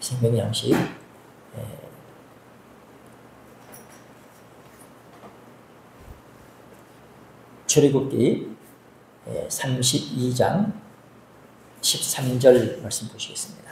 생명의 양식 출애굽기 32장 13절 말씀 보시겠습니다.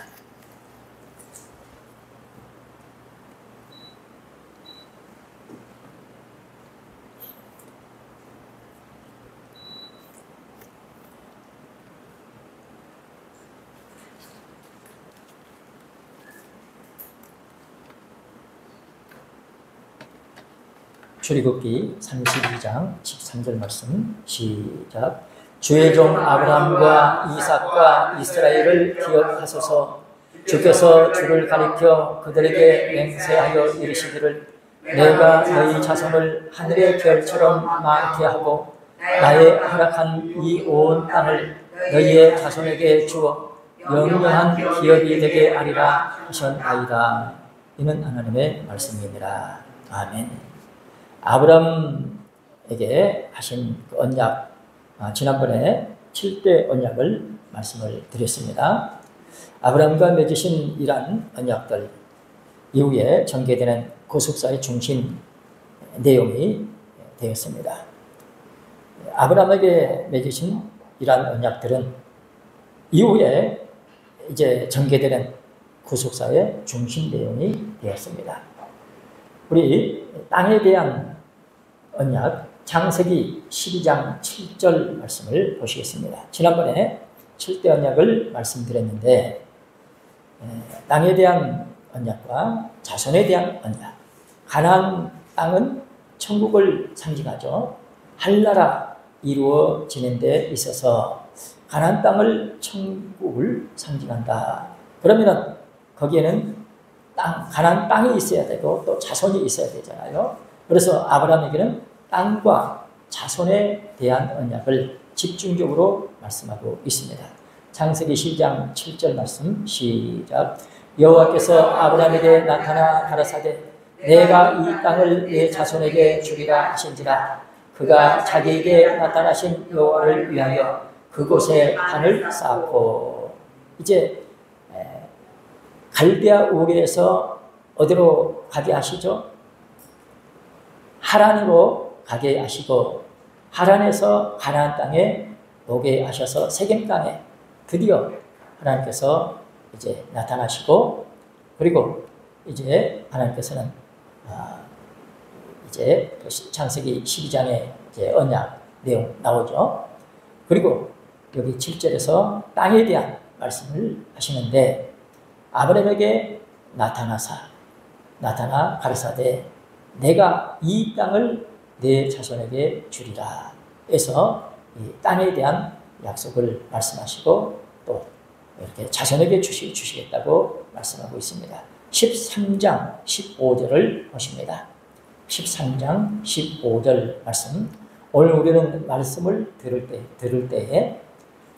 출애굽기 32장 13절 말씀 시작. 주의 종 아브라함과 이삭과 이스라엘을 기억하소서. 주께서 주를 가리켜 그들에게 맹세하여 이르시기를 내가 너희 자손을 하늘의 별처럼 많게 하고 나의 허락한 이 온 땅을 너희의 자손에게 주어 영영한 기업이 되게 하리라 하셨나이다. 이는 하나님의 말씀입니다. 아멘. 아브라함에게 하신 그 언약, 지난번에 7대 언약을 말씀을 드렸습니다. 아브라함과 맺으신 이러한 언약들 이후에 전개되는 구속사의 중심 내용이 되었습니다. 아브라함에게 맺으신 이러한 언약들은 이후에 이제 전개되는 구속사의 중심 내용이 되었습니다. 우리 땅에 대한 언약 창세기 12장 7절 말씀을 보시겠습니다. 지난번에 7대 언약을 말씀드렸는데 땅에 대한 언약과 자손에 대한 언약, 가나안 땅은 천국을 상징하죠. 한나라 이루어지는 데 있어서 가나안 땅을 천국을 상징한다. 그러면 거기에는 가나안 땅이 있어야 되고 또 자손이 있어야 되잖아요. 그래서 아브라함에게는 땅과 자손에 대한 언약을 집중적으로 말씀하고 있습니다. 창세기 12장 7절 말씀 시작. 여호와께서 아브라함에게 나타나 가라사대 내가 이 땅을 내 자손에게 주리라 하신지라. 그가 자기에게 나타나신 여호와를 위하여 그곳에 단을 쌓고. 이제 갈대아 우르에서 어디로 가게 하시죠? 하란으로 가게 하시고 하란에서 가나안 땅에 오게 하셔서 세겜 땅에 드디어 하나님께서 이제 나타나시고, 그리고 이제 하나님께서는 이제 창세기 12장에 이제 언약 내용 나오죠. 그리고 여기 7절에서 땅에 대한 말씀을 하시는데 아브라함에게 나타나 가르사대 내가 이 땅을 내 자손에게 주리라 해서 이 땅에 대한 약속을 말씀하시고 또 이렇게 자손에게 주시겠다고 말씀하고 있습니다. 13장 15절을 보십니다. 13장 15절 말씀. 오늘 우리는 말씀을 들을 때에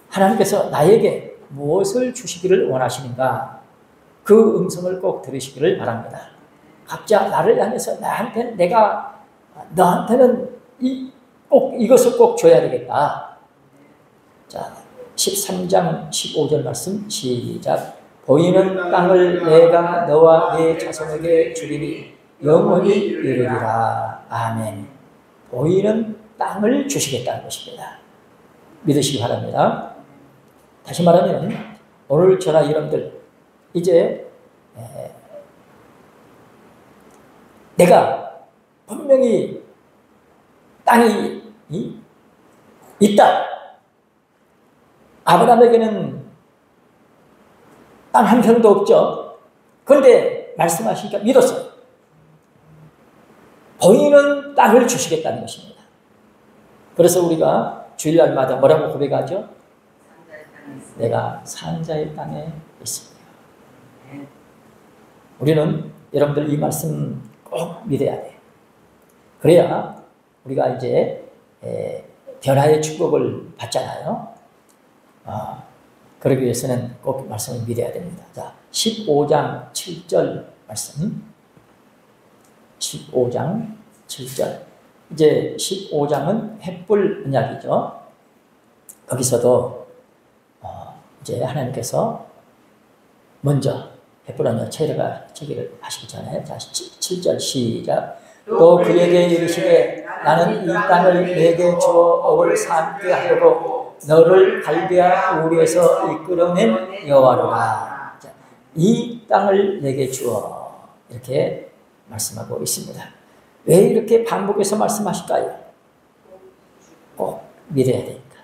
하나님께서 나에게 무엇을 주시기를 원하시는가, 그 음성을 꼭 들으시기를 바랍니다. 각자 나를 향해서 너한테는 꼭 이것을 꼭 줘야 되겠다. 자, 13장 15절 말씀 시작. 보이는 땅을 내가 너와 네 자손에게 주리니 영원히 이르리라. 아멘. 보이는 땅을 주시겠다는 것입니다. 믿으시기 바랍니다. 다시 말하면 오늘 저나 여러분들 이제 내가 분명히 땅이 있다. 아브라함에게는 땅 한 평도 없죠. 그런데 말씀하시니까 믿었어요. 보이는 땅을 주시겠다는 것입니다. 그래서 우리가 주일날마다 뭐라고 고백하죠? 내가 산자의 땅에 있습니다. 우리는 여러분들 이 말씀 꼭 믿어야 돼요. 그래야 우리가 이제 변화의 축복을 받잖아요. 그러기 위해서는 꼭 말씀을 믿어야 됩니다. 자, 15장 7절 말씀. 15장 7절. 이제 15장은 횃불 언약이죠. 거기서도 이제 하나님께서 먼저 헤브론여 체르가 저기를 하시기 전에 자 7절 시작. 또 그에게 이르시되 나는 이 땅을 내게 주어 업을 삼게 하려고 너를 갈대아 우르에서 이끌어낸 여호와로라. 이 땅을 내게 주어 이렇게 말씀하고 있습니다. 왜 이렇게 반복해서 말씀하실까요? 꼭 믿어야 되니까.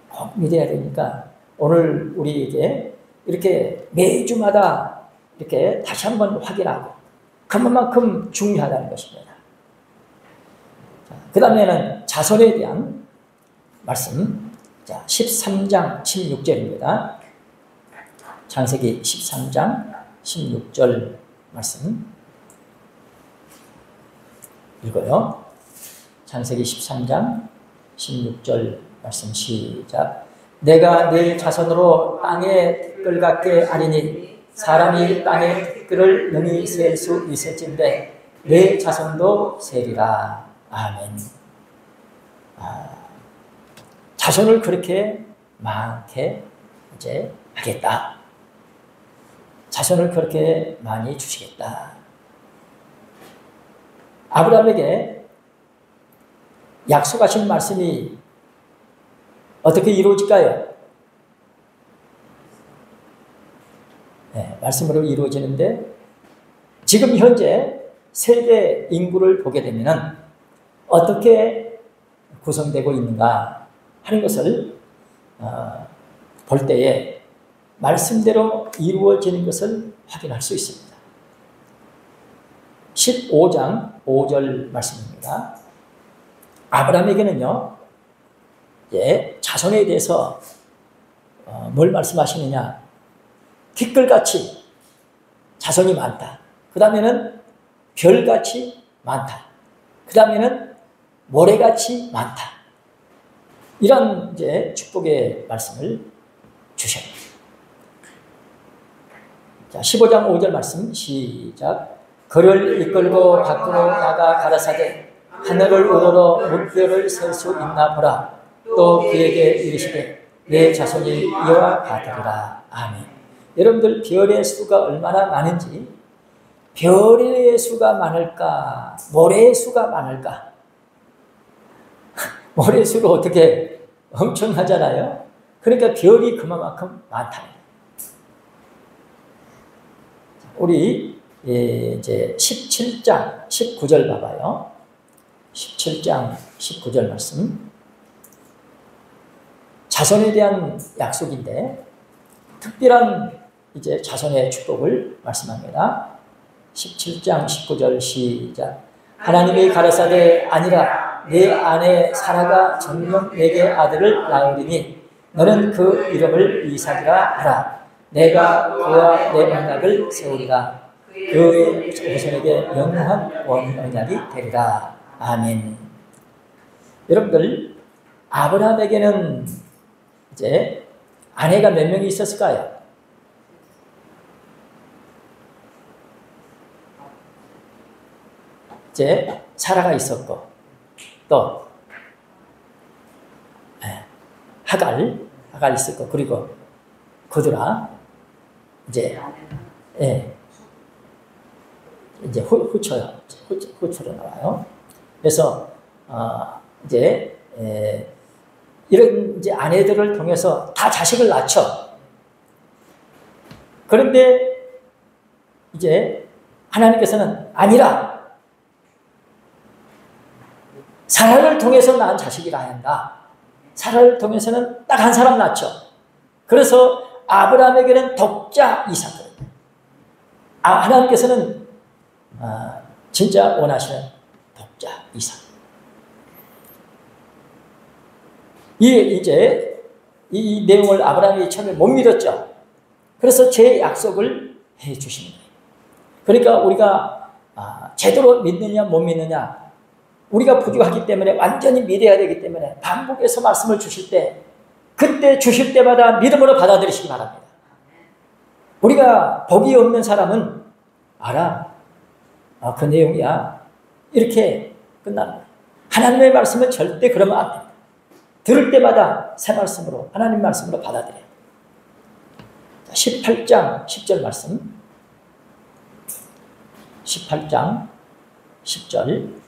꼭 믿어야 되니까 오늘 우리에게 이렇게 매주마다 이렇게 다시 한번 확인하고 그만큼 중요하다는 것입니다. 그 다음에는 자손에 대한 말씀. 자, 13장 16절입니다. 창세기 13장 16절 말씀 읽어요. 창세기 13장 16절 말씀 시작. 내가 네 자손으로 땅의 티끌 같게 하리니 사람이 땅의 티끌을 능히 셀 수 있을진데 내 자손도 세리라. 아멘. 자손을 그렇게 많게 이제 하겠다. 자손을 그렇게 많이 주시겠다. 아브라함에게 약속하신 말씀이 어떻게 이루어질까요? 네, 말씀으로 이루어지는데 지금 현재 세계 인구를 보게 되면 어떻게 구성되고 있는가 하는 것을 볼 때에 말씀대로 이루어지는 것을 확인할 수 있습니다. 15장 5절 말씀입니다. 아브라함에게는요, 자손에 대해서 뭘 말씀하시느냐? 티끌같이 자손이 많다. 그 다음에는 별같이 많다. 그 다음에는 모래같이 많다. 이런 이제 축복의 말씀을 주셔요. 자, 15장 5절 말씀 시작. 그를 이끌고 밖으로 나가 가라사대 하늘을 우러러 물결을 셀 수 있나 보라. 또 그에게 이르시되 내 자손이 이와 같으리라. 아멘. 여러분들 별의 수가 얼마나 많은지, 별의 수가 많을까, 모래의 수가 많을까? 모래의 수가 어떻게 엄청나잖아요. 그러니까 별이 그만큼 많다. 우리 이제 17장 19절 봐봐요. 17장 19절 말씀. 자손에 대한 약속인데 특별한 이제 자손의 축복을 말씀합니다. 17장 19절 시작. 하나님이 가라사대 아니라 내 아내 사라가 정녕 내게 아들을 낳으리니 너는 그 이름을 이삭이라 하라. 내가 그와 내 언약을 세우리라. 그의 자손에게 영원한 언약이 되리라. 아멘. 여러분들, 아브라함에게는 이제 아내가 몇 명이 있었을까요? 이제 사라가 있었고 또 하갈 있었고 그리고 그들아 이제 이제 후초로 나와요. 그래서 이제 이런 이제 아내들을 통해서 다 자식을 낳죠. 그런데 이제 하나님께서는 아니라 사라를 통해서 낳은 자식이라 한다. 사라를 통해서는 딱 한 사람 낳죠. 그래서 아브라함에게는 독자 이삭을, 하나님께서는 진짜 원하시는 독자 이삭. 이제 이 내용을 아브라함이 처음에 못 믿었죠. 그래서 제 약속을 해 주시는 거예요. 그러니까 우리가 제대로 믿느냐 못 믿느냐, 우리가 부족하기 때문에 완전히 믿어야 되기 때문에 반복해서 말씀을 주실 때 그때 주실 때마다 믿음으로 받아들이시기 바랍니다. 우리가 복이 없는 사람은 알아. 그 내용이야. 이렇게 끝납니다. 하나님의 말씀은 절대 그러면 안 됩니다. 들을 때마다 새 말씀으로, 하나님 말씀으로 받아들여요. 18장 10절 말씀. 18장 10절.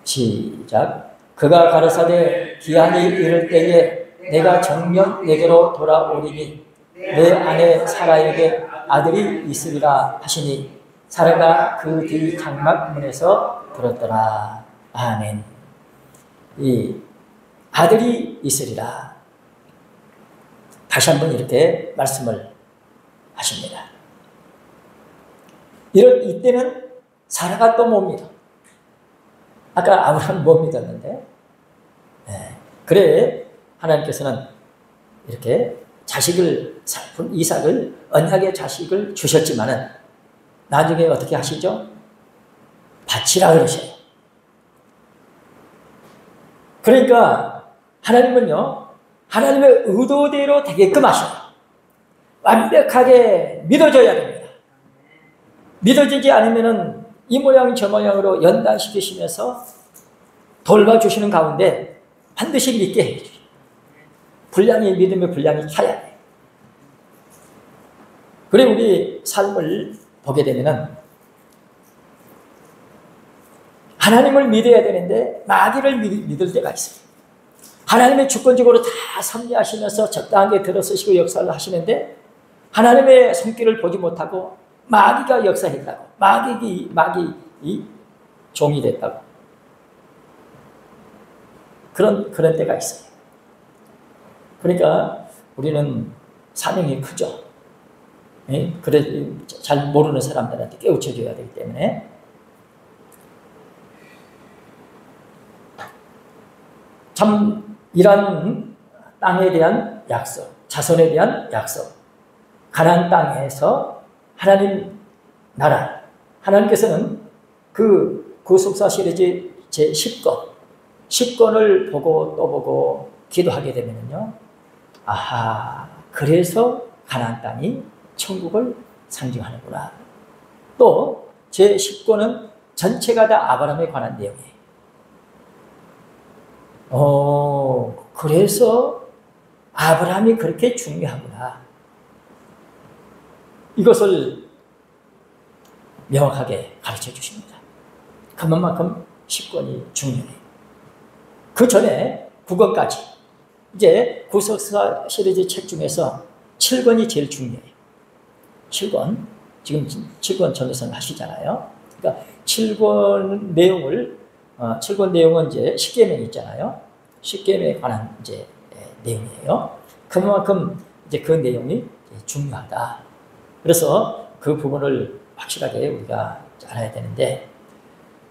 시작. 그가 가라사대 기한이 이를 때에 내가 정녕 내게로 돌아오리니 내 아내 사라에게 아들이 있으리라 하시니 사라가 그 뒤 장막문에서 들었더라. 아멘. 이 아들이 있으리라. 다시 한번 이렇게 말씀을 하십니다. 이때는 사라가 또 못 믿어. 아까 아브라함 못 믿었는데, 그래 하나님께서는 이렇게 자식을, 이삭을, 언약의 자식을 주셨지만은 나중에 어떻게 하시죠? 바치라 그러셔요. 그러니까 하나님은요, 하나님의 의도대로 되게끔 하셔요. 완벽하게 믿어줘야 됩니다. 믿어지지 않으면은 이 모양 저 모양으로 연단시키시면서 돌봐주시는 가운데 반드시 믿게 해주세요. 분량이 믿음의 분량이 켜야 돼요. 그래 우리 삶을 보게 되면은 하나님을 믿어야 되는데 마귀를 믿을 때가 있어요. 하나님의 주권적으로 다 섭리하시면서 적당하게 들어서시고 역사를 하시는데 하나님의 손길을 보지 못하고 마귀가 역사했다고. 마귀 종이 됐다고. 그런 때가 있어요. 그러니까 우리는 사명이 크죠. 그래 잘 모르는 사람들한테 깨우쳐줘야 되기 때문에. 참 이런 땅에 대한 약속, 자손에 대한 약속, 가나안 땅에서 하나님 나라, 하나님께서는 그 구속사 시리즈 제10권을 보고 또 보고 기도하게 되면요, 아하, 그래서 가나안 땅이 천국을 상징하는구나. 또 제10권은 전체가 다 아브라함에 관한 내용이에요. 그래서 아브라함이 그렇게 중요하구나. 이것을 명확하게 가르쳐 주십니다. 그만큼 10권이 중요해요. 그 전에 9권까지. 이제 구속사 시리즈 책 중에서 7권이 제일 중요해요. 7권. 지금 7권 전도선 하시잖아요. 그러니까 7권 내용은 이제 십계명이 있잖아요. 십계명에 관한 이제 내용이에요. 그만큼 이제 그 내용이 중요하다. 그래서 그 부분을 확실하게 우리가 알아야 되는데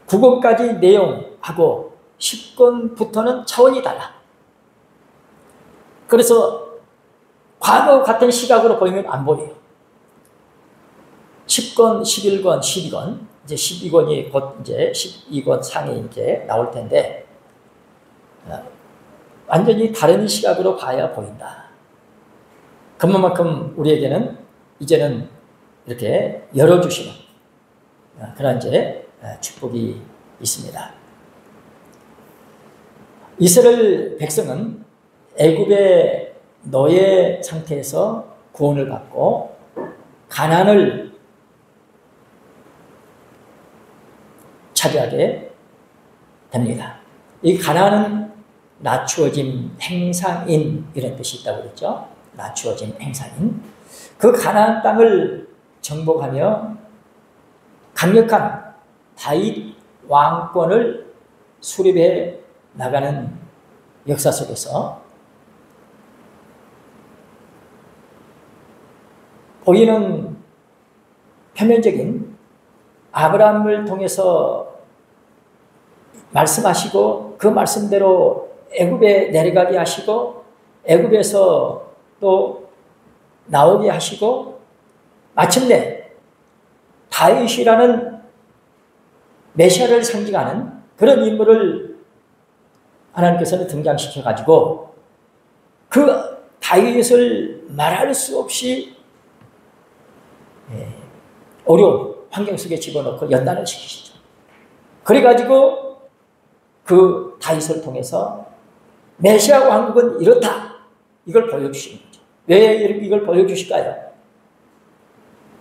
9권까지 내용하고 10권부터는 차원이 달라. 그래서 과거 같은 시각으로 보이면 안 보여요. 10권, 11권, 12권, 이제 12권이 곧 이제 12권 상이 이제 나올 텐데 완전히 다른 시각으로 봐야 보인다. 그만큼 우리에게는 이제는 이렇게 열어주시는 그런 이제 축복이 있습니다. 이스라엘 백성은 애굽의 노예 상태에서 구원을 받고 가나안을 차지하게 됩니다. 이 가나안은 낮추어진 행상인 이런 뜻이 있다고 그랬죠. 낮추어진 행상인. 그 가나안 땅을 정복하며 강력한 다윗 왕권을 수립해 나가는 역사 속에서 보이는 표면적인 아브라함을 통해서 말씀하시고 그 말씀대로 애굽에 내려가게 하시고 애굽에서 또 나오게 하시고 마침내 다윗이라는 메시아를 상징하는 그런 인물을 하나님께서는 등장시켜가지고 그 다윗을 말할 수 없이 어려운 환경 속에 집어넣고 연단을 시키시죠. 그래가지고 그 다윗을 통해서 메시아 왕국은 이렇다. 이걸 보여주시는 거죠. 왜 이걸 보여주실까요?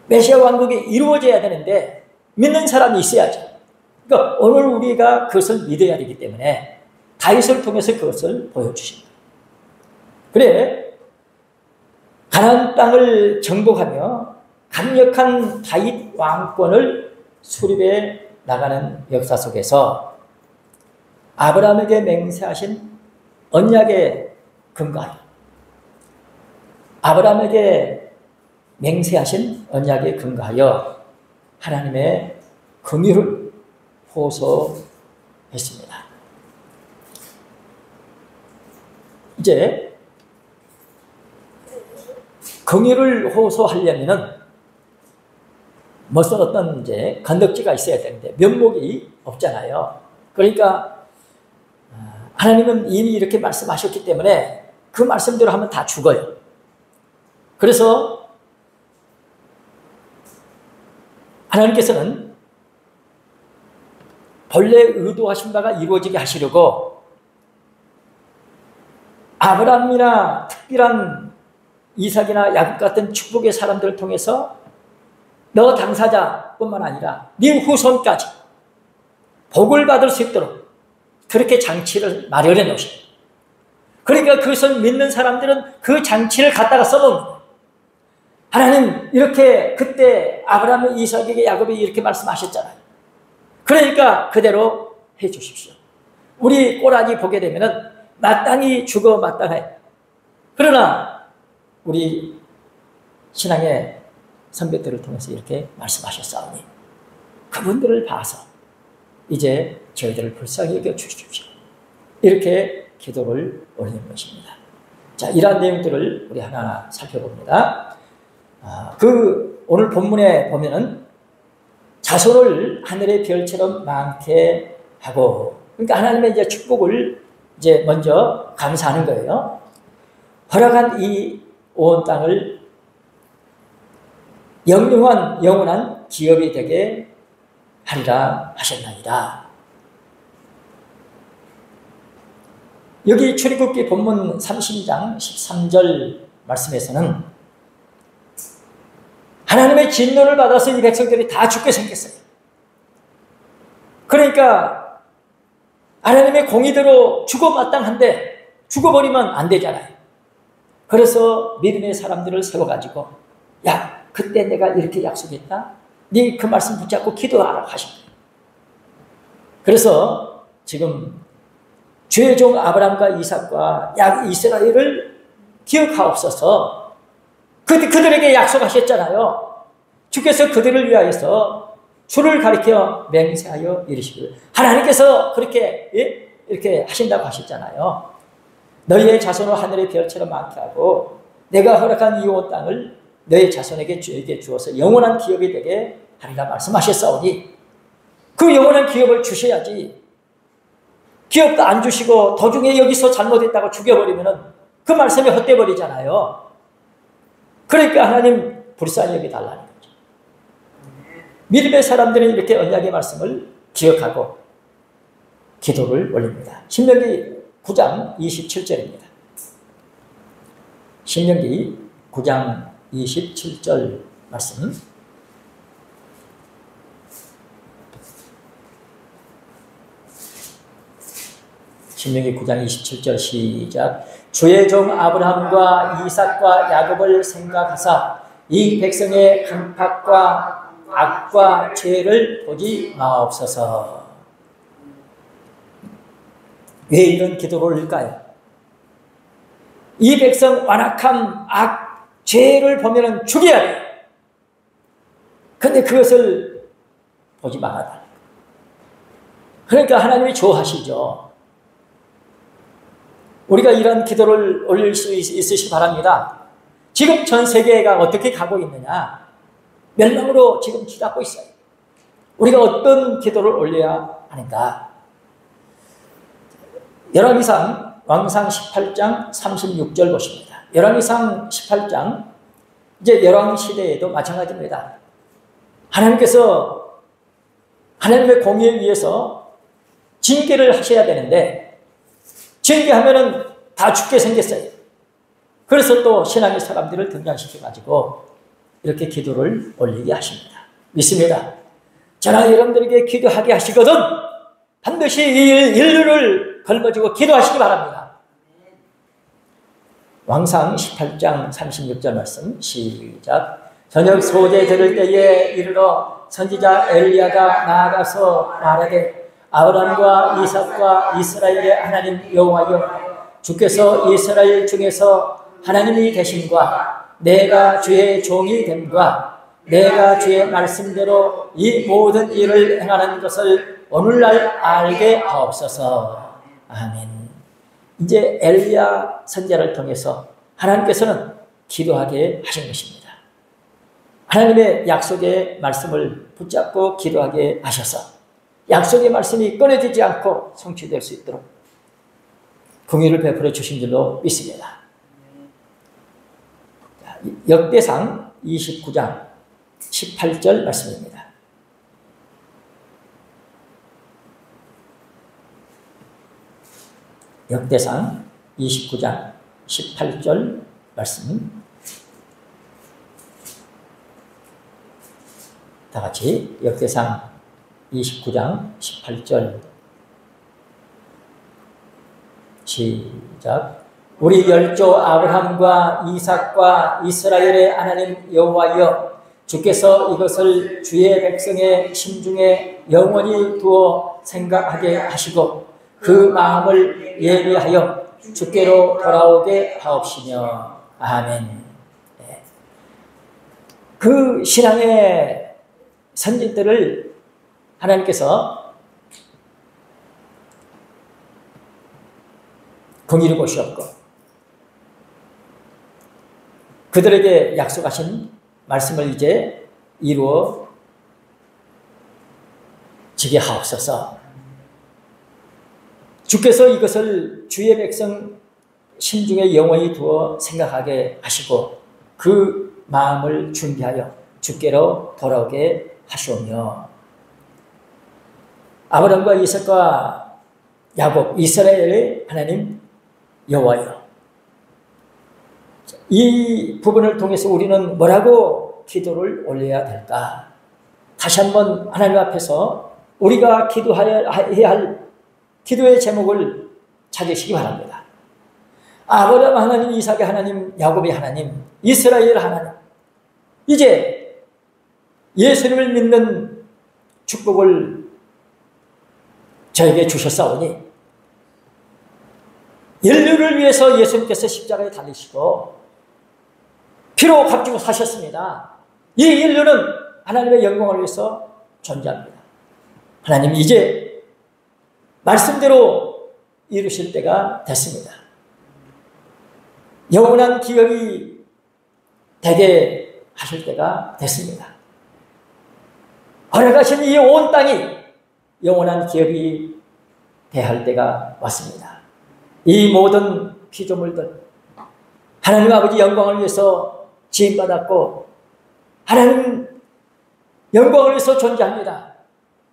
메시아 왕국이 이루어져야 되는데 믿는 사람이 있어야죠. 그러니까 오늘 우리가 그것을 믿어야 되기 때문에 다윗을 통해서 그것을 보여주십니다. 그래, 가나안 땅을 정복하며 강력한 다윗 왕권을 수립해 나가는 역사 속에서 아브라함에게 맹세하신 언약에 근거하여 아브라함에게 맹세하신 언약에 근거하여 하나님의 긍휼을 호소했습니다. 이제 긍휼을 호소하려면은 무슨 어떤 이제 건덕지가 있어야 되는데 면목이 없잖아요. 그러니까 하나님은 이미 이렇게 말씀하셨기 때문에 그 말씀대로 하면 다 죽어요. 그래서 하나님께서는 본래 의도하신 바가 이루어지게 하시려고 아브라함이나 특별한 이삭이나 야곱 같은 축복의 사람들을 통해서 너 당사자뿐만 아니라 네 후손까지 복을 받을 수 있도록 그렇게 장치를 마련해 놓으십니다. 그러니까 그것을 믿는 사람들은 그 장치를 갖다가 써먹는 거예요. 하나님 이렇게 그때 아브라함, 이삭에게 야곱이 이렇게 말씀하셨잖아요. 그러니까 그대로 해 주십시오. 우리 꼬라지 보게 되면은 마땅히 죽어 마땅해. 그러나 우리 신앙의 선배들을 통해서 이렇게 말씀하셨사오니 그분들을 봐서 이제 저희들을 불쌍히 여겨 주십시오. 이렇게 기도를 올리는 것입니다. 자, 이러한 내용들을 우리 하나하나 살펴봅니다. 오늘 본문에 보면은 자손을 하늘의 별처럼 많게 하고, 그러니까 하나님의 이제 축복을 이제 먼저 감사하는 거예요. 허락한 이 온 땅을 영원한 기업이 되게 하리라 하셨나이다. 여기 출애굽기 본문 30장 13절 말씀에서는 하나님의 진노를 받아서 이 백성들이 다 죽게 생겼어요. 그러니까 하나님의 공의대로 죽어마땅한데 죽어버리면 안 되잖아요. 그래서 믿음의 사람들을 세워가지고 야, 그때 내가 이렇게 약속했다. 네 그 말씀 붙잡고 기도하라 하신 거예요. 그래서 지금 주의 종 아브라함과 이삭과 이스라엘을 기억하옵소서. 그들에게 약속하셨잖아요. 주께서 그들을 위하여서 주를 가리켜 맹세하여 이르시기를. 하나님께서 그렇게 이렇게 하신다고 하셨잖아요. 너희의 자손을 하늘의 별처럼 많게 하고 내가 허락한 이 온 땅을 너희 자손에게 주에게 주어서 영원한 기업이 되게 하리라 말씀하셨사오니 그 영원한 기업을 주셔야지. 기업도 안 주시고 도중에 여기서 잘못했다고 죽여버리면 그 말씀이 헛되버리잖아요. 그러니까 하나님 불쌍히 여겨달라는 거죠. 믿음의 사람들은 이렇게 언약의 말씀을 기억하고 기도를 올립니다. 신명기 9장 27절입니다. 신명기 9장 27절 말씀. 신명기 9장 27절 시작. 주의 종 아브라함과 이삭과 야곱을 생각하사 이 백성의 강팍과 악과 죄를 보지 마옵소서. 왜 이런 기도를 올릴까요? 이 백성 완악함, 악, 죄를 보면 죽여야 돼요. 근데 그것을 보지 말아달라. 그러니까 하나님이 좋아하시죠. 우리가 이런 기도를 올릴 수 있으시기 바랍니다. 지금 전 세계가 어떻게 가고 있느냐? 멸망으로 지금 치닫고 있어요. 우리가 어떤 기도를 올려야 하는가? 열왕기상 왕상 18장 36절 보십니다. 열왕기상 18장 이제 열왕 시대에도 마찬가지입니다. 하나님께서 하나님의 공의에 위해서 징계를 하셔야 되는데 징계하면은 다 죽게 생겼어요. 그래서 또 신앙의 사람들을 등장시켜가지고 이렇게 기도를 올리게 하십니다. 믿습니다. 저나 여러분들에게 기도하게 하시거든 반드시 이 인류를 걸머쥐고 기도하시기 바랍니다. 왕상 18장 36절 말씀 시작. 저녁 소재 들을 때에 이르러 선지자 엘리야가 나아가서 말하되 아브라함과 이삭과 이스라엘의 하나님 여호와여 주께서 이스라엘 중에서 하나님이 되심과 내가 주의 종이 됨과 내가 주의 말씀대로 이 모든 일을 행하는 것을 오늘날 알게 하옵소서. 아멘. 이제 엘리야 선지자를 통해서 하나님께서는 기도하게 하신 것입니다. 하나님의 약속의 말씀을 붙잡고 기도하게 하셔서 약속의 말씀이 끊어지지 않고 성취될 수 있도록 긍휼을 베풀어 주신 줄로 믿습니다. 역대상 29장 18절 말씀입니다. 역대상 29장 18절 말씀 다 같이 역대상 29장 18절 시작. 우리 열조 아브라함과 이삭과 이스라엘의 하나님 여호와여 주께서 이것을 주의 백성의 심중에 영원히 두어 생각하게 하시고 그 마음을 예비하여 주께로 돌아오게 하옵시며. 아멘. 그 신앙의 선지들을 하나님께서 긍휼히 보시옵고 그들에게 약속하신 말씀을 이제 이루어 지게 하옵소서. 주께서 이것을 주의 백성 심중에 영원히 두어 생각하게 하시고 그 마음을 준비하여 주께로 돌아오게 하시오며. 아브라함과 이삭과 야곱 이스라엘의 하나님 여호와여, 이 부분을 통해서 우리는 뭐라고 기도를 올려야 될까? 다시 한번 하나님 앞에서 우리가 기도해야 할 기도의 제목을 찾으시기 바랍니다. 아브라함 하나님, 이삭의 하나님, 야곱의 하나님, 이스라엘 하나님, 이제 예수님을 믿는 축복을 저에게 주셨사오니 인류를 위해서 예수님께서 십자가에 달리시고 피로 값주고 사셨습니다. 이 인류는 하나님의 영광을 위해서 존재합니다. 하나님 이제 말씀대로 이루실 때가 됐습니다. 영원한 기업이 되게 하실 때가 됐습니다. 허락하신 이 온 땅이 영원한 기업이 대할 때가 왔습니다. 이 모든 피조물들 하나님 아버지 영광을 위해서 지음받았고 하나님 영광을 위해서 존재합니다.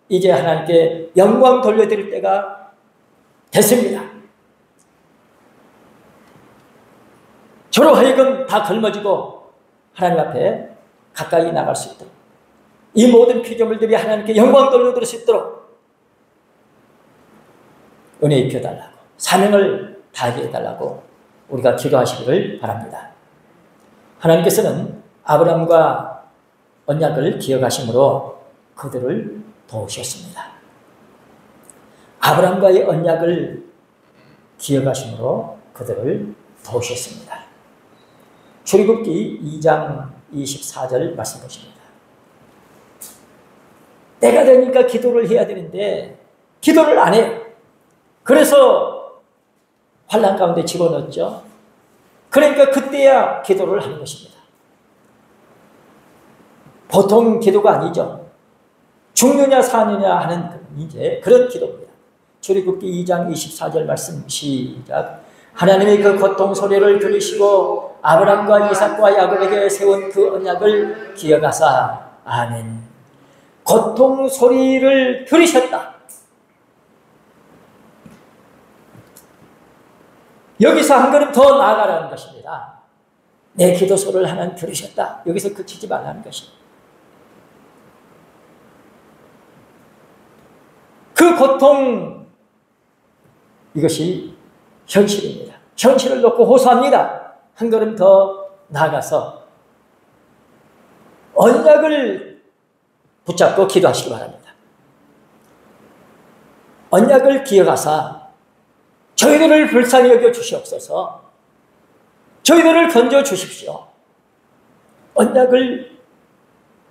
이제 하나님께 영광 돌려드릴 때가 됐습니다. 저로 하여금 다 걸머지고 하나님 앞에 가까이 나갈 수 있도록 이 모든 피조물들이 하나님께 영광 돌려드릴 수 있도록 은혜 입혀달라고 사명을 다하게 해달라고 우리가 기도하시기를 바랍니다. 하나님께서는 아브라함과 언약을 기억하심으로 그들을 도우셨습니다. 아브라함과의 언약을 기억하심으로 그들을 도우셨습니다. 출애굽기 2장 24절 말씀 보십니다. 때가 되니까 기도를 해야 되는데 기도를 안 해요. 그래서 환난 가운데 집어넣었죠. 그러니까 그때야 기도를 하는 것입니다. 보통 기도가 아니죠. 죽느냐 사느냐 하는 이제 그런 기도입니다. 출애굽기 2장 24절 말씀 시작. 하나님이 그 고통 소리를 들으시고 아브라함과 이삭과 야곱에게 세운 그 언약을 기억하사. 아멘. 고통 소리를 들으셨다. 여기서 한 걸음 더 나아가라는 것입니다. 내 기도소를 하나님 들으셨다. 여기서 그치지 말라는 것입니다. 그 고통, 이것이 현실입니다. 현실을 놓고 호소합니다. 한 걸음 더 나아가서 언약을 붙잡고 기도하시기 바랍니다. 언약을 기억하사 저희들을 불쌍히 여겨 주시옵소서. 저희들을 건져 주십시오. 언약을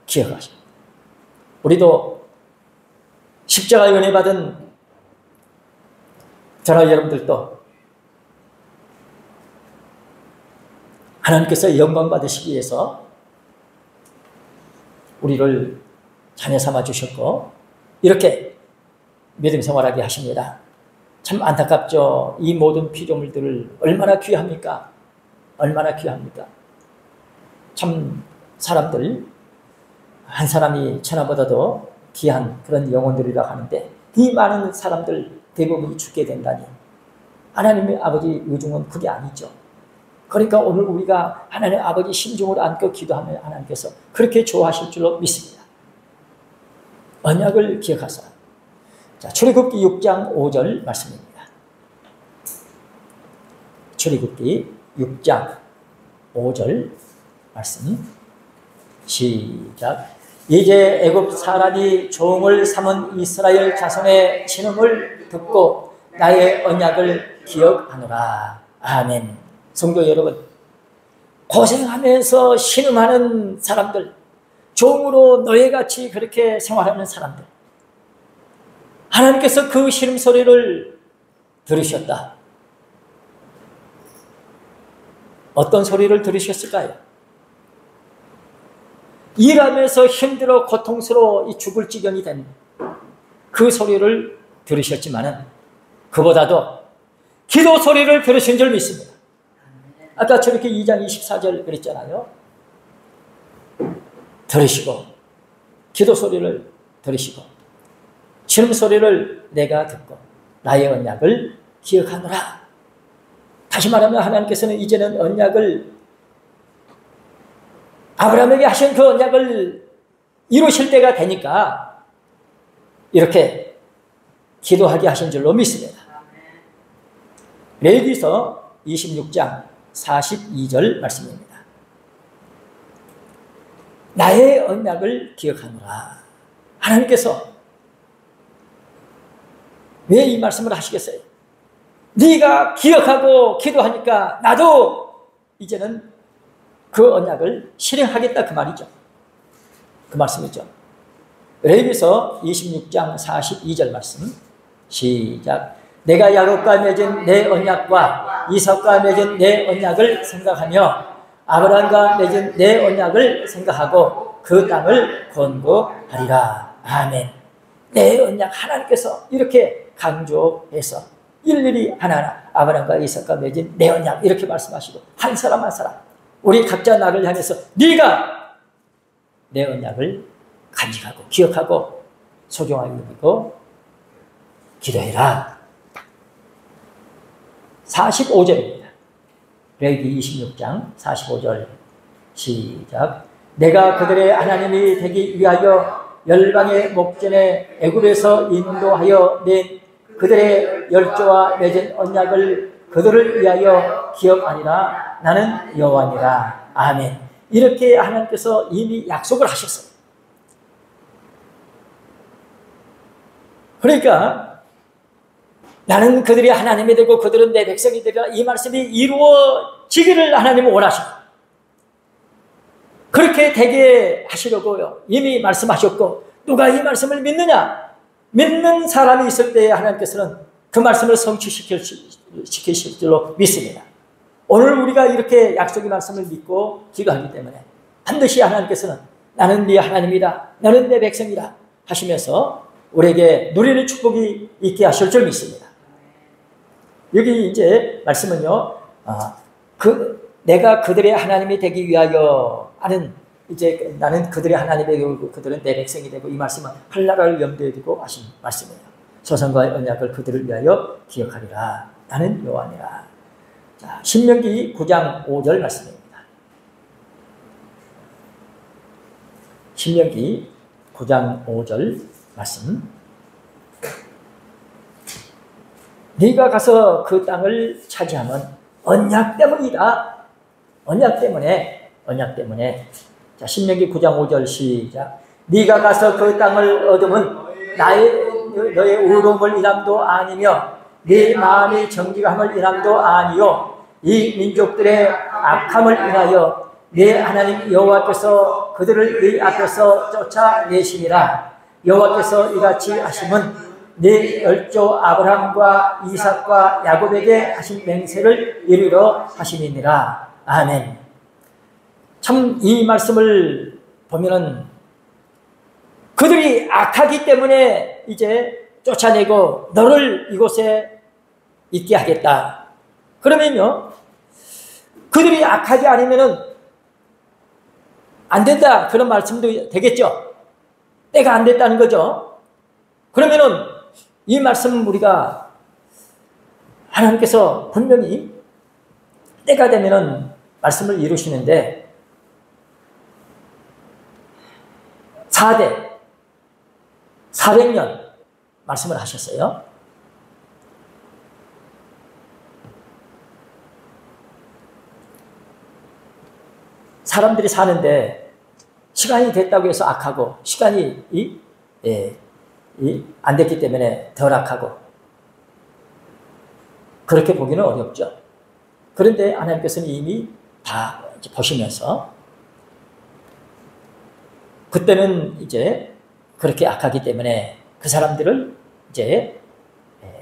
기억하십니다. 우리도 십자가 은혜 받은 저나 여러분들도 하나님께서 영광 받으시기 위해서 우리를 자녀 삼아 주셨고 이렇게 믿음 생활하게 하십니다. 참 안타깝죠. 이 모든 피조물들을 얼마나 귀합니까? 얼마나 귀합니까? 참 사람들 한 사람이 천하보다도 귀한 그런 영혼들이라고 하는데 이 많은 사람들 대부분이 죽게 된다니 하나님의 아버지 의중은 그게 아니죠. 그러니까 오늘 우리가 하나님 아버지 심중을 안고 기도하면 하나님께서 그렇게 좋아하실 줄로 믿습니다. 언약을 기억하사. 자, 출애굽기 6장 5절 말씀입니다. 출애굽기 6장 5절 말씀 시작. 이제 애굽 사람이 종을 삼은 이스라엘 자손의 신음을 듣고 나의 언약을 기억하노라. 아멘. 성도 여러분, 고생하면서 신음하는 사람들, 종으로 노예같이 그렇게 생활하는 사람들, 하나님께서 그 신음소리를 들으셨다. 어떤 소리를 들으셨을까요? 일하면서 힘들어 고통스러워 죽을 지경이 된 그 소리를 들으셨지만은 그보다도 기도 소리를 들으신 줄 믿습니다. 아까 저렇게 2장 24절 그랬잖아요. 들으시고 기도 소리를 들으시고 신음 소리를 내가 듣고 나의 언약을 기억하노라. 다시 말하면 하나님께서는 이제는 언약을 아브라함에게 하신 그 언약을 이루실 때가 되니까 이렇게 기도하게 하신 줄로 믿습니다. 레위기서 26장 42절 말씀입니다. 나의 언약을 기억하노라. 하나님께서 왜 이 말씀을 하시겠어요? 네가 기억하고 기도하니까 나도 이제는 그 언약을 실행하겠다 그 말이죠. 그 말씀이죠. 레위기서 26장 42절 말씀 시작. 내가 야곱과 맺은 내 언약과 이삭과 맺은 내 언약을 생각하며 아브라함과 맺은 내 언약을 생각하고 그 땅을 권고하리라. 아멘. 내 언약 하나님께서 이렇게 강조해서 일일이 하나하나 아브라함과 이삭과 맺은 내 언약 이렇게 말씀하시고 한 사람 한 사람 우리 각자 나를 향해서 네가 내 언약을 간직하고 기억하고 소중하게 여기고 기도해라. 45절입니다. 레위기 26장 45절 시작. 내가 그들의 하나님이 되기 위하여 열방의 목전에 애굽에서 인도하여 낸 그들의 열조와 맺은 언약을 그들을 위하여 기억하니라. 나는 여호와니라. 아멘. 이렇게 하나님께서 이미 약속을 하셨어요. 그러니까 나는 그들이 하나님이 되고 그들은 내 백성이 되리라. 이 말씀이 이루어지기를 하나님은 원하시고 그렇게 되게 하시려고요. 이미 말씀하셨고 누가 이 말씀을 믿느냐? 믿는 사람이 있을 때에 하나님께서는 그 말씀을 성취시키실 줄로 믿습니다. 오늘 우리가 이렇게 약속의 말씀을 믿고 기도하기 때문에 반드시 하나님께서는 나는 네 하나님이다. 너는 내 백성이다. 하시면서 우리에게 누리는 축복이 있게 하실 줄 믿습니다. 여기 이제 말씀은요, 내가 그들의 하나님이 되기 위하여 하는 이제 나는 그들의 하나님이 되고 그들은 내 백성이 되고 이 말씀은 할 나라를 염두에 두고 하신 말씀이에요. 소선과의 언약을 그들을 위하여 기억하리라. 나는 여호와니라. 자, 신명기 9장 5절 말씀입니다. 신명기 9장 5절 말씀. 네가 가서 그 땅을 차지하면 언약 때문이다. 언약 때문에. 자, 신명기 9장 5절 시작. 네가 가서 그 땅을 얻으면 너의 의로움을 인함도 아니며 네 마음이 정직함을 인함도 아니요 이 민족들의 악함을 인하여 네 하나님 여호와께서 그들을 네 앞에서 쫓아내시니라. 여호와께서 이같이 하심은 네 열조 아브라함과 이삭과 야곱에게 하신 맹세를 이루려 하심이니라. 아멘. 참 이 말씀을 보면은 그들이 악하기 때문에 이제 쫓아내고 너를 이곳에 있게 하겠다. 그러면요, 그들이 악하지 않으면은 안 된다. 그런 말씀도 되겠죠. 때가 안 됐다는 거죠. 그러면은 이 말씀 우리가 하나님께서 분명히 때가 되면은 말씀을 이루시는데 4대 400년 말씀을 하셨어요. 사람들이 사는데 시간이 됐다고 해서 악하고 시간이 안 됐기 때문에 덜 악하고 그렇게 보기는 어렵죠. 그런데 하나님께서는 이미 다 보시면서 그때는 이제 그렇게 악하기 때문에 그 사람들을 이제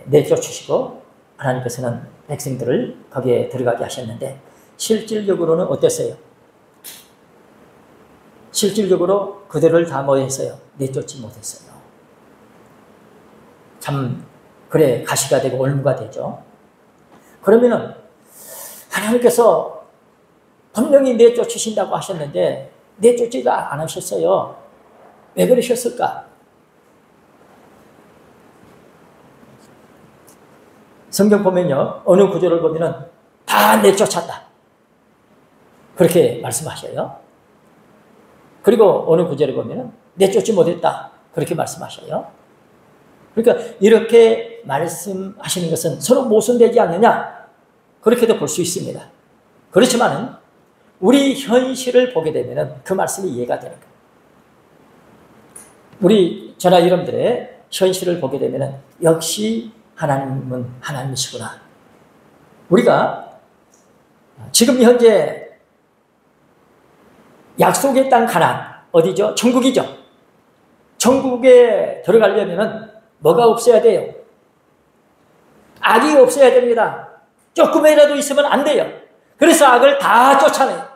내쫓으시고 하나님께서는 백성들을 거기에 들어가게 하셨는데 실질적으로는 어땠어요? 실질적으로 그들을 다 뭐 했어요? 내쫓지 못했어요. 참 그래 가시가 되고 올무가 되죠. 그러면은 하나님께서 분명히 내쫓으신다고 하셨는데 내쫓지도 않으셨어요. 왜 그러셨을까? 성경 보면요, 어느 구절을 보면은 다 내쫓았다. 그렇게 말씀하셔요. 그리고 어느 구절을 보면은 내쫓지 못했다. 그렇게 말씀하셔요. 그러니까 이렇게 말씀하시는 것은 서로 모순되지 않느냐? 그렇게도 볼 수 있습니다. 그렇지만은 우리 현실을 보게 되면은 그 말씀이 이해가 되는 거예요. 우리 저나 여러분들의 현실을 보게 되면은 역시 하나님은 하나님이시구나. 우리가 지금 현재 약속의 땅 가나안 어디죠? 천국이죠. 천국에 들어가려면은 뭐가 없어야 돼요? 악이 없어야 됩니다. 조금이라도 있으면 안 돼요. 그래서 악을 다 쫓아내요.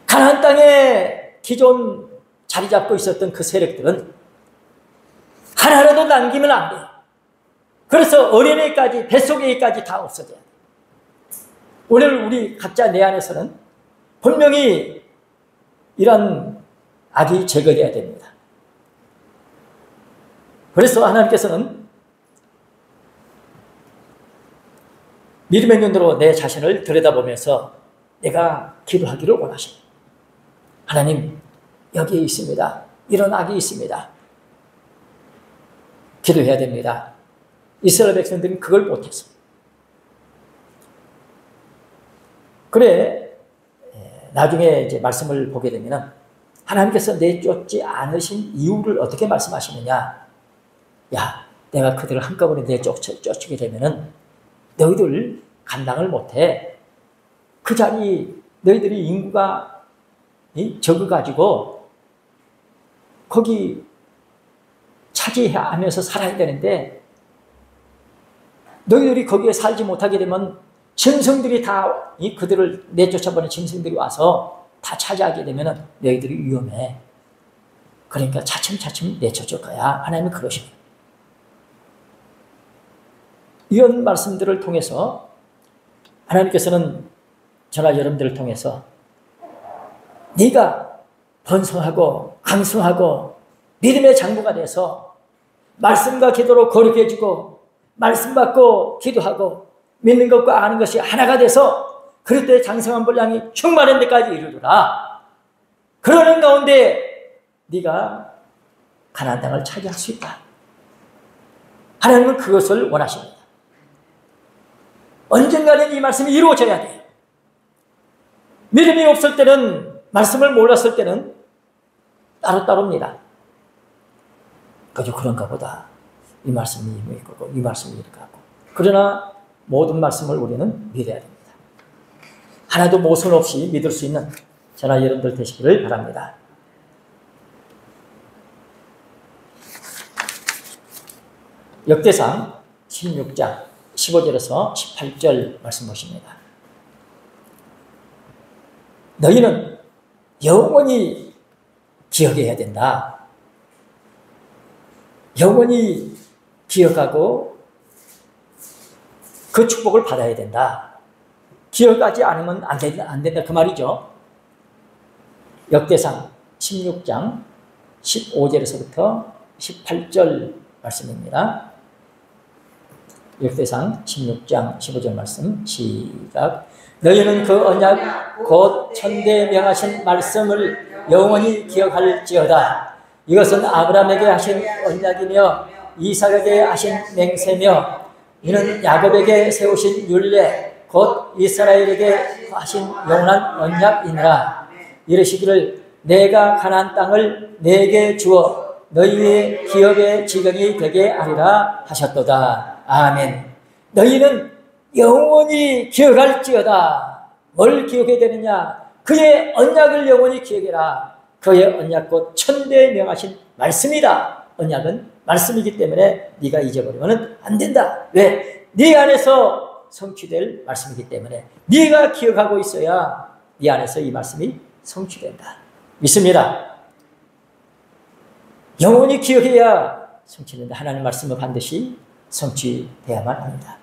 가나안 땅에 기존 자리 잡고 있었던 그 세력들은 하나라도 남기면 안 돼요. 그래서 어린애까지 뱃속애까지 다 없어져야 돼요. 오늘 우리 각자 내 안에서는 분명히 이런 악이 제거돼야 됩니다. 그래서 하나님께서는 믿음의 눈으로 내 자신을 들여다보면서 내가 기도하기를 원하십니다. 하나님, 여기에 있습니다. 이런 악이 있습니다. 기도해야 됩니다. 이스라엘 백성들은 그걸 못했어요. 그래, 나중에 이제 말씀을 보게 되면 하나님께서 내쫓지 않으신 이유를 어떻게 말씀하시느냐. 야, 내가 그들을 한꺼번에 내쫓게 되면은 너희들 감당을 못해. 그 자리 너희들이 인구가 적어가지고 거기 차지하면서 살아야 되는데 너희들이 거기에 살지 못하게 되면 짐승들이 다 그들을 내쫓아버리는 짐승들이 와서 다 차지하게 되면 너희들이 위험해. 그러니까 차츰차츰 내쫓을 거야. 하나님은 그러십니다. 이런 말씀들을 통해서 하나님께서는 저나 여러분들을 통해서 네가 번성하고 강성하고 믿음의 장부가 돼서 말씀과 기도로 거룩해지고 말씀 받고 기도하고 믿는 것과 아는 것이 하나가 돼서 그릇된 장성한 분량이 충만한 데까지 이르르라. 그러는 가운데 네가 가나안 땅을 차지할 수 있다. 하나님은 그것을 원하십니다. 언젠가는 이 말씀이 이루어져야 돼요. 믿음이 없을 때는, 말씀을 몰랐을 때는 따로따로입니다. 그저 그런가 보다. 이 말씀이 있고 이 말씀이 이렇게 하고. 그러나 모든 말씀을 우리는 믿어야 됩니다. 하나도 모순 없이 믿을 수 있는 저나 여러분들 되시기를 바랍니다. 역대상 16장 15절에서 18절 말씀 보십니다. 너희는 영원히 기억해야 된다. 영원히 기억하고 그 축복을 받아야 된다. 기억하지 않으면 안 된다. 그 말이죠. 역대상 16장 15절에서부터 18절 말씀입니다. 역대상 16장 15절 말씀 시작. 너희는 그 언약 곧 천대 명하신 말씀을 영원히 기억할지어다. 이것은 아브라함에게 하신 언약이며 이삭에게 하신 맹세며 이는 야곱에게 세우신 율례 곧 이스라엘에게 하신 영원한 언약이니라. 이르시기를 내가 가나안 땅을 내게 주어 너희의 기업의 지경이 되게 하리라 하셨도다. 아멘. 너희는 영원히 기억할지어다. 뭘 기억해야 되느냐? 그의 언약을 영원히 기억해라. 그의 언약 곧 천대에 명하신 말씀이다. 언약은 말씀이기 때문에 네가 잊어버리면 안 된다. 왜? 네 안에서 성취될 말씀이기 때문에 네가 기억하고 있어야 네 안에서 이 말씀이 성취된다. 믿습니다. 영원히 기억해야 성취된다. 하나님의 말씀은 반드시 성취되어야만 합니다.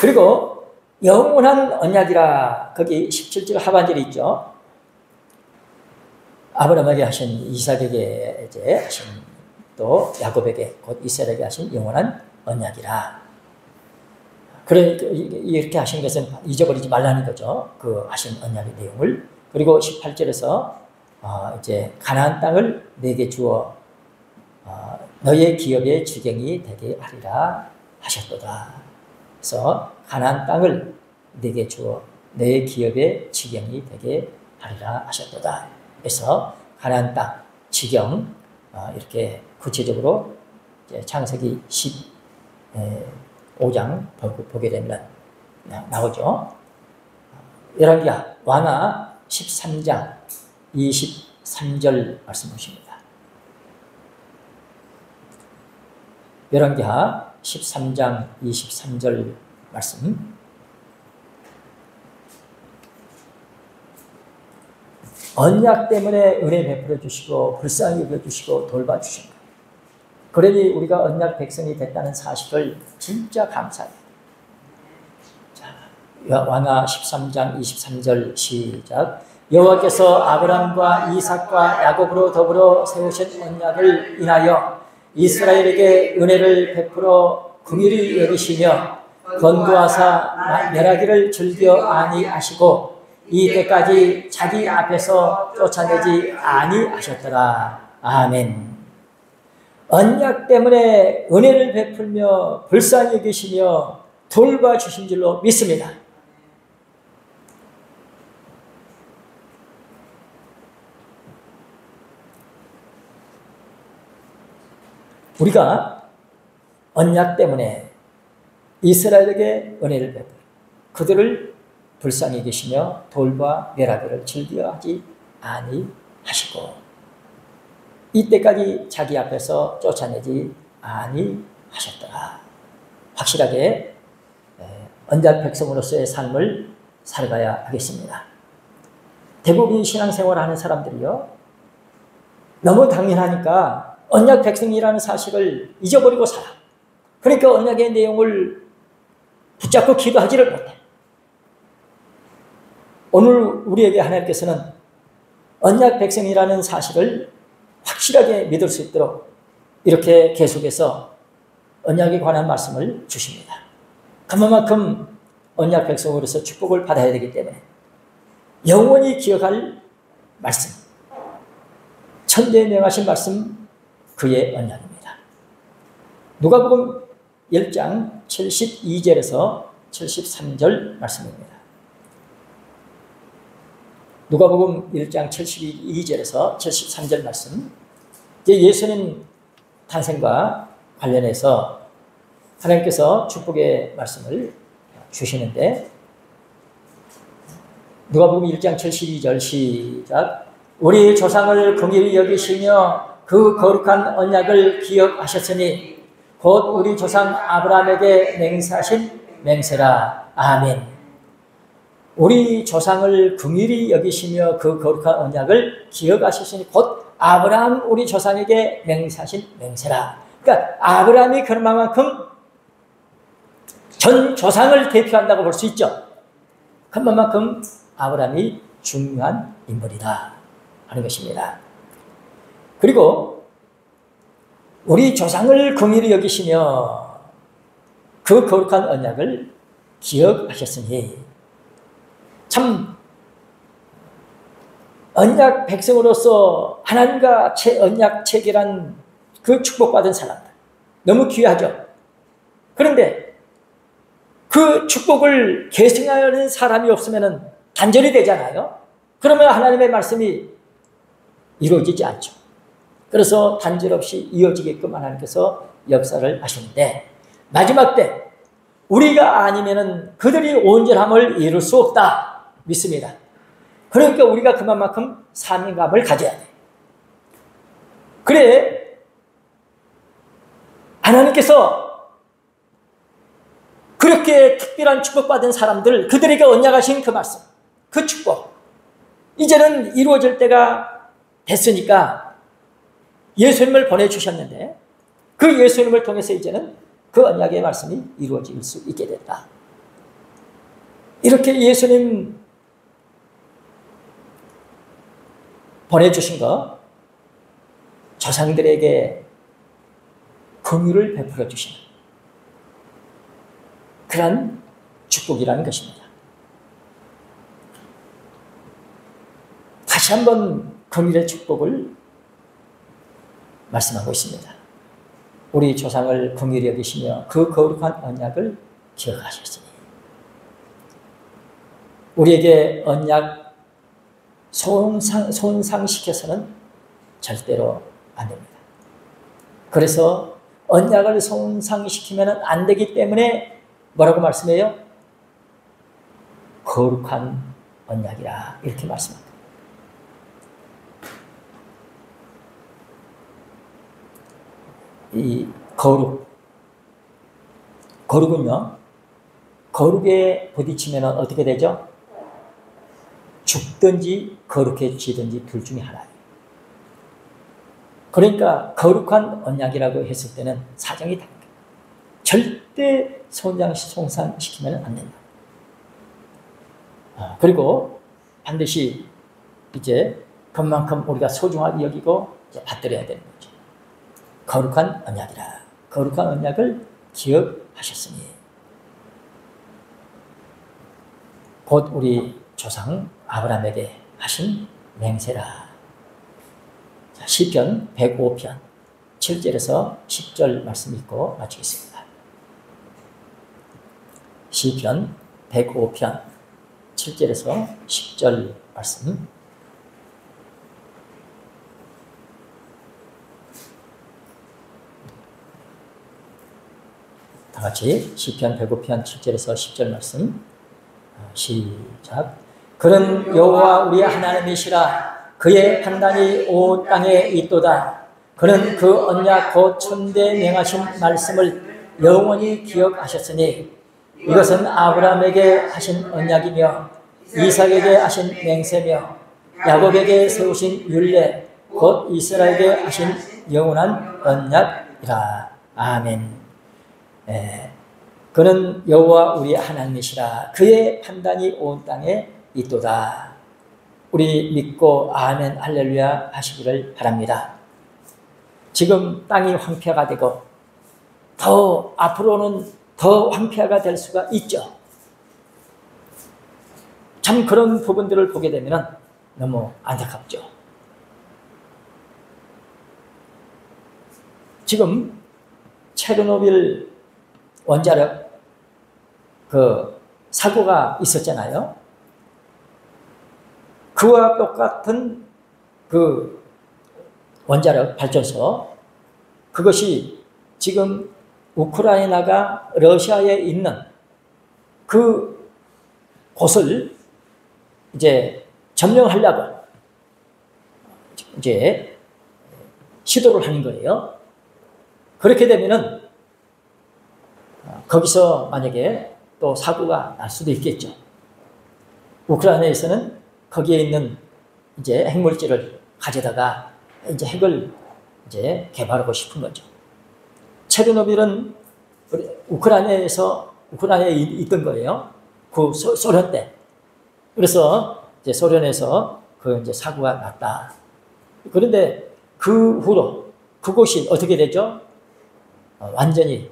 그리고 영원한 언약이라 거기 17절 하반절에 있죠. 아브라함에게 하신, 이삭에게 이제 하신, 또 야곱에게 곧 이스라엘에게 하신 영원한 언약이라. 그러니까 이렇게 하신 것은 잊어버리지 말라는 거죠. 그 하신 언약의 내용을. 그리고 18절에서 이제 가나안 땅을 내게 주어 너의 기업의 주경이 되게 하리라 하셨도다. 그래서 가나안 땅을 내게 주어 너의 기업의 지경이 되게 하리라 하셨도다. 그래서 가나안 땅 지경 이렇게 구체적으로 이제 창세기 15장 보게 되면 나오죠. 열왕기하 왕하 13장 23절 말씀 보십니다. 열왕기하 13장 23절 말씀. 언약 때문에 은혜 베풀어 주시고 불쌍히 여겨 주시고 돌봐 주신 거예요. 그러니 우리가 언약 백성이 됐다는 사실을 진짜 감사해요. 자, 왕하 13장 23절 시작. 여호와께서 아브라함과 이삭과 야곱으로 더불어 세우신 언약을 인하여 이스라엘에게 은혜를 베풀어 긍휼히 여기시며 건고하사 멸하기를 즐겨 아니하시고 이때까지 자기 앞에서 쫓아내지 아니하셨더라. 아멘. 언약 때문에 은혜를 베풀며 불쌍히 여기시며 돌봐주신 줄로 믿습니다. 우리가 언약 때문에 이스라엘에게 은혜를 베풀 그들을 불쌍히 계시며 돌봐 멸하기를 즐겨하지 아니하시고 이때까지 자기 앞에서 쫓아내지 아니하셨더라. 확실하게 언약 백성으로서의 삶을 살아가야 하겠습니다. 대부분 신앙생활을 하는 사람들이요, 너무 당연하니까 언약 백성이라는 사실을 잊어버리고 살아. 그러니까 언약의 내용을 붙잡고 기도하지를 못해. 오늘 우리에게 하나님께서는 언약 백성이라는 사실을 확실하게 믿을 수 있도록 이렇게 계속해서 언약에 관한 말씀을 주십니다. 그만큼 언약 백성으로서 축복을 받아야 되기 때문에 영원히 기억할 말씀, 천대에 명하신 말씀, 그의 언약입니다. 누가복음 1장 72절에서 73절 말씀입니다. 누가복음 1장 72절에서 73절 말씀. 예수님 탄생과 관련해서 하나님께서 축복의 말씀을 주시는데, 누가복음 1장 72절 시작. 우리 조상을 긍휼히 여기시며 그 거룩한 언약을 기억하셨으니 곧 우리 조상 아브라함에게 맹세하신 맹세라. 아멘. 우리 조상을 긍휼히 여기시며 그 거룩한 언약을 기억하셨으니 곧 아브라함 우리 조상에게 맹세하신 맹세라. 그러니까 아브라함이 그만큼 전 조상을 대표한다고 볼 수 있죠. 그만큼 아브라함이 중요한 인물이다 하는 것입니다. 그리고 우리 조상을 긍휼히 여기시며 그 거룩한 언약을 기억하셨으니, 참 언약 백성으로서 하나님과 언약 체결한 그 축복받은 사람들 너무 귀하죠. 그런데 그 축복을 계승하는 사람이 없으면 단절이 되잖아요. 그러면 하나님의 말씀이 이루어지지 않죠. 그래서 단절 없이 이어지게끔 하나님께서 역사를 하시는데, 마지막 때 우리가 아니면은 그들이 온전함을 이룰 수 없다 믿습니다. 그러니까 우리가 그만큼 사명감을 가져야 돼. 그래 하나님께서 그렇게 특별한 축복받은 사람들, 그들에게 언약하신 그 말씀, 그 축복, 이제는 이루어질 때가 됐으니까 예수님을 보내주셨는데, 그 예수님을 통해서 이제는 그 언약의 말씀이 이루어질 수 있게 됐다. 이렇게 예수님 보내주신 거, 조상들에게 긍휼을 베풀어 주시는 그런 축복이라는 것입니다. 다시 한번 긍휼의 축복을 말씀하고 있습니다. 우리 조상을 긍휼히 여기시며 그 거룩한 언약을 기억하셨으니, 우리에게 언약 손상시켜서는 절대로 안 됩니다. 그래서 언약을 손상시키면 안 되기 때문에 뭐라고 말씀해요? 거룩한 언약이라 이렇게 말씀합니다. 이 거룩은요, 거룩에 부딪히면 어떻게 되죠? 죽든지 거룩해지든지 둘 중에 하나예요. 그러니까 거룩한 언약이라고 했을 때는 사정이 다릅니다. 절대 손상시키면 안 된다. 그리고 반드시 이제 그만큼 우리가 소중하게 여기고 이제 받들어야 되는 거죠. 거룩한 언약이라. 거룩한 언약을 기억하셨으니 곧 우리 조상 아브라함에게 하신 맹세라. 시편 105편 7절에서 10절 말씀 읽고 마치겠습니다. 시편 105편 7절에서 10절 말씀. 다 같이 시편 105편 7절에서 10절 말씀 시작. 그는 여호와 우리 하나님이시라. 그의 판단이 온 땅에 있도다. 그는 그 언약 곧 천대 명하신 말씀을 영원히 기억하셨으니 이것은 아브라함에게 하신 언약이며 이삭에게 하신 맹세며 야곱에게 세우신 율례 곧 이스라엘에게 하신 영원한 언약이라. 아멘. 그는 여호와 우리 하나님이시라. 그의 판단이 온 땅에 있도다. 우리 믿고 아멘 할렐루야 하시기를 바랍니다. 지금 땅이 황폐가 되고 더 앞으로는 더 황폐화가 될 수가 있죠. 참 그런 부분들을 보게 되면 너무 안타깝죠. 지금 체르노빌 원자력 그 사고가 있었잖아요. 그와 똑같은 그 원자력 발전소, 그것이 지금 우크라이나가 러시아에 있는 그 곳을 이제 점령하려고 이제 시도를 하는 거예요. 그렇게 되면은 거기서 만약에 또 사고가 날 수도 있겠죠. 우크라이나에서는 거기에 있는 이제 핵물질을 가져다가 이제 핵을 이제 개발하고 싶은 거죠. 체르노빌은 우크라이나에 있던 거예요. 그 소련 때. 그래서 이제 소련에서 그 이제 사고가 났다. 그런데 그 후로 그곳이 어떻게 되죠? 완전히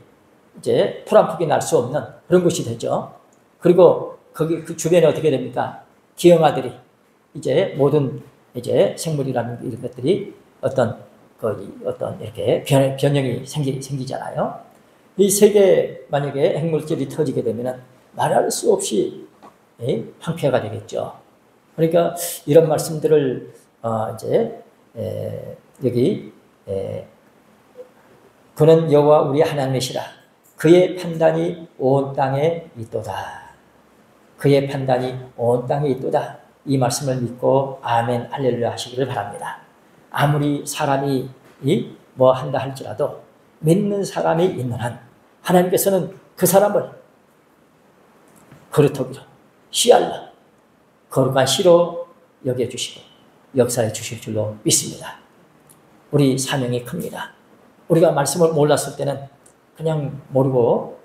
이제 풀한폭이 날 수 없는 그런 곳이 되죠. 그리고 거기 그 주변에 어떻게 됩니까? 기형아들이 이제 모든 이제 생물이라는 이런 것들이 어떤 이렇게 변형이 생기잖아요. 이 세계 만약에 핵물질이 터지게 되면은 말할 수 없이 황폐화가 되겠죠. 그러니까 이런 말씀들을 이제 여기 그는 여호와 우리 하나님이시라. 그의 판단이 온 땅에 있도다. 그의 판단이 온 땅에 있도다. 이 말씀을 믿고 아멘 할렐루야 하시기를 바랍니다. 아무리 사람이 뭐 한다 할지라도 믿는 사람이 있는 한 하나님께서는 그 사람을 거룩하기로 씨알라 거룩한 씨로 여겨주시고 역사해 주실 줄로 믿습니다. 우리 사명이 큽니다. 우리가 말씀을 몰랐을 때는 그냥 모르고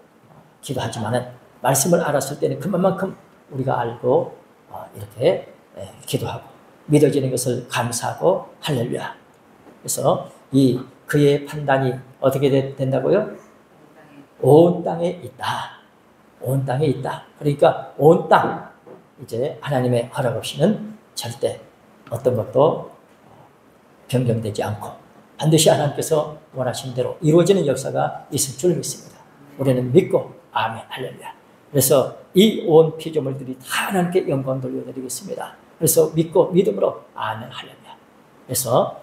기도하지만은 말씀을 알았을 때는 그만큼 우리가 알고 이렇게 기도하고 믿어지는 것을 감사하고 할렐루야. 그래서 이 그의 판단이 어떻게 된다고요? 온 땅에 있다. 온 땅에 있다. 그러니까 온 땅 이제 하나님의 허락 없이는 절대 어떤 것도 변경되지 않고 반드시 하나님께서 원하신 대로 이루어지는 역사가 있을 줄 믿습니다. 우리는 믿고 아멘 할렐루야. 그래서 이 온 피조물들이 다 하나님께 영광 돌려드리겠습니다. 그래서 믿고 믿음으로 아멘 할렐루야. 그래서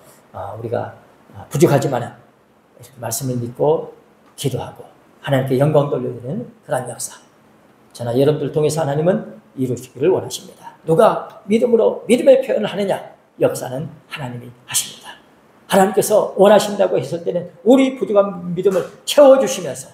우리가 부족하지만 말씀을 믿고 기도하고 하나님께 영광 돌려드리는 그런 역사, 저나 여러분들 통해서 하나님은 이루시기를 원하십니다. 누가 믿음으로 믿음의 표현을 하느냐? 역사는 하나님이 하십니다. 하나님께서 원하신다고 했을 때는 우리 부족한 믿음을 채워주시면서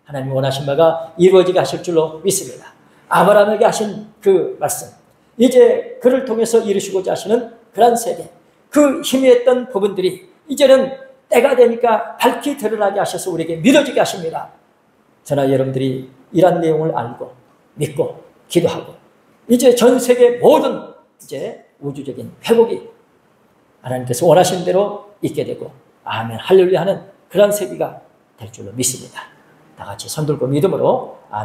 하나님이 원하신 바가 이루어지게 하실 줄로 믿습니다. 아브라함에게 하신 그 말씀, 이제 그를 통해서 이루시고자 하시는 그런 세계, 그 희미했던 부분들이 이제는 때가 되니까 밝히 드러나게 하셔서 우리에게 믿어지게 하십니다. 저나 여러분들이 이런 내용을 알고 믿고 기도하고 이제 전 세계 모든 이제 우주적인 회복이 하나님께서 원하신 대로 있게 되고 아멘 할렐루야 하는 그런 세계가 될 줄로 믿습니다. 다 같이 손들고 믿음으로 아멘.